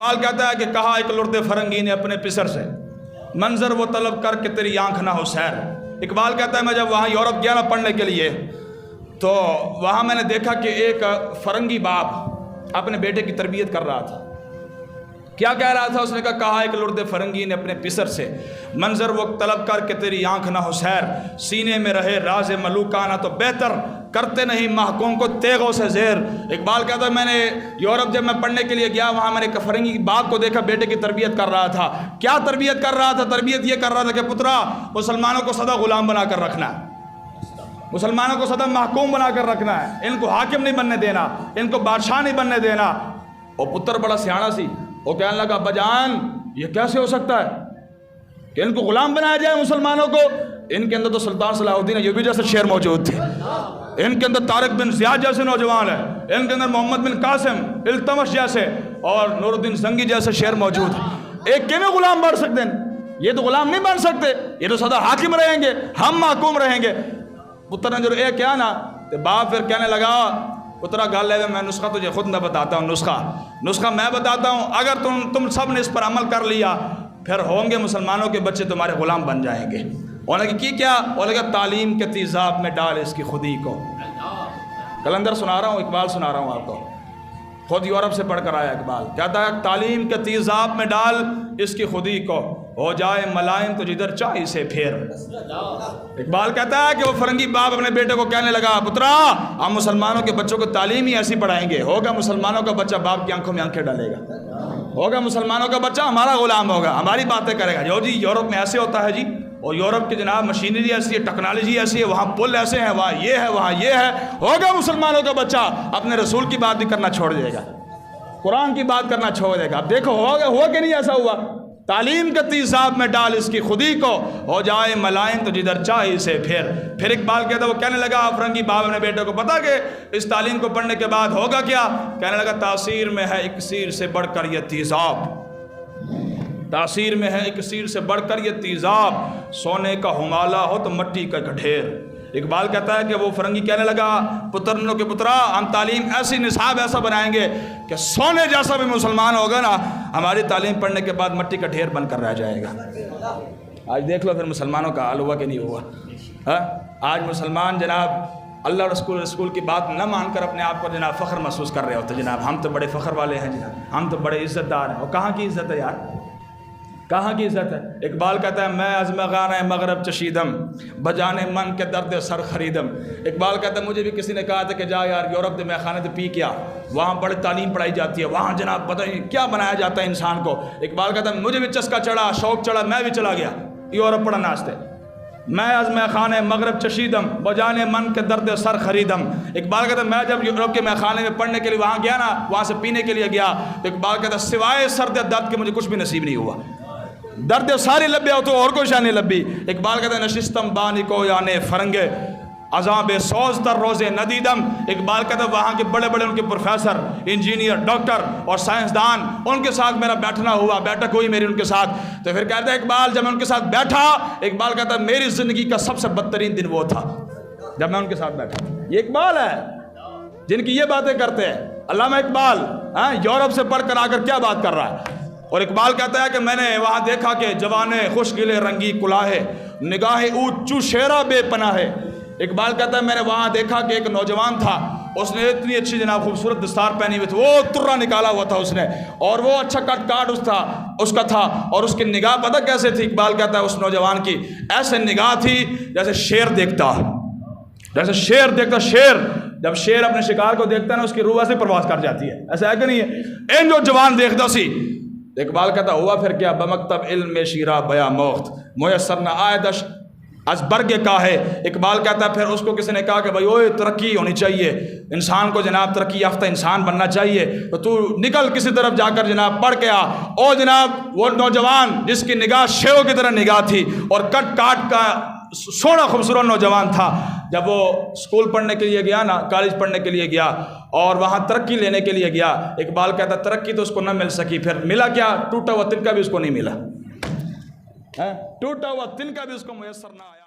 اقبال کہتا ہے کہ کہا ایک لرد فرنگی نے اپنے پسر سے، منظر وہ طلب کر کہ تیری آنکھ نہ ہو سیر۔ اقبال کہتا ہے میں جب وہاں یورپ گیا نا پڑھنے کے لیے، تو وہاں میں نے دیکھا کہ ایک فرنگی باپ اپنے بیٹے کی تربیت کر رہا تھا۔ کیا کہہ رہا تھا؟ اس نے کہا ایک لرد فرنگی نے اپنے پسر سے، منظر وہ طلب کر کہ تیری آنکھ نہ ہو سیر، سینے میں رہے راز ملوکانہ تو بہتر، کرتے نہیں محکوم کو تیغوں سے زیر۔ اقبال کہتا ہے میں نے یورپ جب میں پڑھنے کے لیے گیا، وہاں میں نے فرنگی باپ کو دیکھا بیٹے کی تربیت کر رہا تھا۔ کیا تربیت کر رہا تھا؟ تربیت یہ کر رہا تھا کہ پترا مسلمانوں کو سدا غلام بنا کر رکھنا ہے، مسلمانوں کو سدا محکوم بنا کر رکھنا ہے، ان کو حاکم نہیں بننے دینا، ان کو بادشاہ نہیں بننے دینا۔ اور پتر بڑا سیاڑا سی، وہ کہنے لگا ابا جان یہ کیسے ہو سکتا ہے کہ ان کو غلام بنایا جائے مسلمانوں کو؟ ان کے اندر تو سلطان صلاح الدین ایوبی جیسے شعر موجود تھے، ان کے اندر طارق بن زیاد جیسے نوجوان ہیں، ان کے اندر محمد بن قاسم التمش جیسے اور نور الدین زنگی جیسے شعر موجود ہیں۔ ایک کیویں غلام بن سکتے ہیں؟ یہ تو غلام نہیں بن سکتے، یہ تو سدا حاکم رہیں گے، ہم محکوم رہیں گے۔ پتر نے جو ایک کیا نا تو باپ پھر کہنے لگا پترا گل ہے میں نسخہ تجھے خود نہ بتاتا ہوں، نسخہ میں بتاتا ہوں، اگر تم سب نے اس پر عمل کر لیا پھر ہوں گے مسلمانوں کے بچے تمہارے غلام بن جائیں گے۔ انہوں نے کی کیا؟ انہوں نے کہا تعلیم کے تیزاب میں ڈال اس کی خودی کو۔ کلندر سنا رہا ہوں، اقبال سنا رہا ہوں آپ کو، خود یورپ سے پڑھ کر آیا اقبال۔ کہتا ہے تعلیم کے تیزاب میں ڈال اس کی خودی کو، ہو جائے ملائم تو جدھر چاہے سے پھیر۔ اقبال کہتا ہے کہ وہ فرنگی باپ اپنے بیٹے کو کہنے لگا پترا ہم مسلمانوں کے بچوں کو تعلیم ہی ایسی پڑھائیں گے، ہوگا مسلمانوں کا بچہ باپ کی آنکھوں میں آنکھیں ڈالے گا، ہوگا مسلمانوں کا بچہ ہمارا غلام ہوگا، ہماری باتیں کرے گا۔ جو جی یورپ میں ایسے ہوتا ہے جی، اور یورپ کی جناب مشینری ایسی ہے، ٹیکنالوجی ایسی ہے، وہاں پل ایسے ہیں، وہاں یہ ہے، وہاں یہ ہے، ہوگا مسلمانوں کا بچہ اپنے رسول کی بات بھی کرنا چھوڑ دے گا، قرآن کی بات کرنا چھوڑ دے گا۔ اب دیکھو ہوگا، ہوا کہ نہیں ایسا ہوا؟ تعلیم کے تیزاب میں ڈال اس کی خودی کو، ہو جائے ملائم تو جدھر چاہے سے پھر اقبال کہتا ہے وہ کہنے لگا فرنگی باپ نے بیٹے کو پتا کہ اس تعلیم کو پڑھنے کے بعد ہوگا کیا؟ کہنے لگا تاثیر میں ہے اکسیر سے بڑھ کر یہ تیزاب، تاثیر میں ہے اکسیر سے بڑھ کر یہ تیزاب، سونے کا ہمالہ ہو تو مٹی کا ڈھیر۔ اقبال کہتا ہے کہ وہ فرنگی کہنے لگا پترنوں کے پترا ہم تعلیم ایسی نصاب ایسا بنائیں گے کہ سونے جیسا بھی مسلمان ہوگا نا ہماری تعلیم پڑھنے کے بعد مٹی کا ڈھیر بن کر رہ جائے گا۔ آج دیکھ لو پھر مسلمانوں کا حال ہوا کہ نہیں ہوا؟ آج مسلمان جناب اللہ رسول کی بات نہ مان کر اپنے آپ کو جناب فخر محسوس کر رہے ہوتے، جناب ہم تو بڑے فخر والے ہیں، جناب ہم تو بڑے عزت دار ہیں۔ اور کہاں کی عزت ہے یار، کہاں کی عزت ہے؟ اقبال کہتا ہے میں از مغانہ مغرب چشیدم، بجانے من کے درد سر خریدم۔ اقبال کہتا ہے مجھے بھی کسی نے کہا تھا کہ جا یار یورپ دے میں خانے تے پی کیا، وہاں بڑی تعلیم پڑھائی جاتی ہے، وہاں جناب پتہ نہیں کیا بنایا جاتا ہے انسان کو۔ اقبال کہتا ہے مجھے بھی چسکا چڑھا، شوق چڑھا، میں بھی چلا گیا یورپ پڑھنا واسطے۔ میں از میں خانے مغرب چشیدم، بجانے من کے درد سر خریدم۔ اقبال کہتا ہے میں جب یورپ کے میں خانے میں پڑھنے کے لیے وہاں گیا نا، وہاں سے پینے کے لیے گیا، تو اقبال کہتا ہے سوائے سرد درد کے مجھے کچھ بھی نصیب نہیں ہوا، درد ساری لبے ہو تو اور کوئی شاہ نہیں لبی۔ اقبال کہتے ہیں نشستم بانی کو یانے فرنگے عذاب سوز تر روزے ندیدم۔ اقبال کہتے ہیں وہاں کے بڑے بڑے ان کے پروفیسر، انجینئر، ڈاکٹر اور سائنسدان، ان کے ساتھ میرا بیٹھنا ہوا، بیٹھک ہوئی میری ان کے ساتھ۔ تو پھر کہتا ہے اقبال جب میں ان کے ساتھ بیٹھا، اقبال کہتا ہے میری زندگی کا سب سے بدترین دن وہ تھا جب میں ان کے ساتھ بیٹھا۔ یہ اقبال ہے جن کی یہ باتیں کرتے ہیں۔ علامہ اقبال یورپ سے پڑھ کر آ کر کیا بات کر رہا ہے؟ اور اقبال کہتا ہے کہ میں نے وہاں دیکھا کہ جوانے خوش گلے رنگی کلاہے، نگاہ اونچ چو شیرا بے پناہ ہے۔ اقبال کہتا ہے میں نے وہاں دیکھا کہ ایک نوجوان تھا، اس نے اتنی اچھی جناب خوبصورت دستار پہنی ہوئی تھی، وہ ترا نکالا ہوا تھا اس نے، اور وہ اچھا کٹ کاٹ اس کا تھا، اور اس کی نگاہ پتہ کیسے تھی؟ اقبال کہتا ہے اس نوجوان کی ایسے نگاہ تھی جیسے شیر دیکھتا، جیسے شیر دیکھتا۔ شیر جب شیر اپنے شکار کو دیکھتا ہے نا اس کی روح سے پرواز کر جاتی ہے، ایسا ہے کہ نہیں ہے؟ این جو جوان دیکھتا سی۔ اقبال کہتا ہوا پھر کیا بمکتب علم میں شیرہ بیا موخت، میسر نہ آئے دش از برگ کا ہے۔ اقبال کہتا ہے پھر اس کو کسی نے کہا کہ بھائی اوے ترقی ہونی چاہیے، انسان کو جناب ترقی یافتہ انسان بننا چاہیے، تو نکل کسی طرف جا کر جناب پڑھ کے آ۔ اور جناب وہ نوجوان جس کی نگاہ شیروں کی طرح نگاہ تھی اور کٹ کاٹ کا سونا خوبصورت نوجوان تھا، جب وہ اسکول پڑھنے کے لیے گیا نا، کالج پڑھنے کے لیے گیا اور وہاں ترقی لینے کے لیے گیا، اقبال کہتا ترقی تو اس کو نہ مل سکی، پھر ملا کیا؟ ٹوٹا ہوا تن کا بھی اس کو نہیں ملا، ٹوٹا ہوا تن کا بھی اس کو میسر نہ آیا۔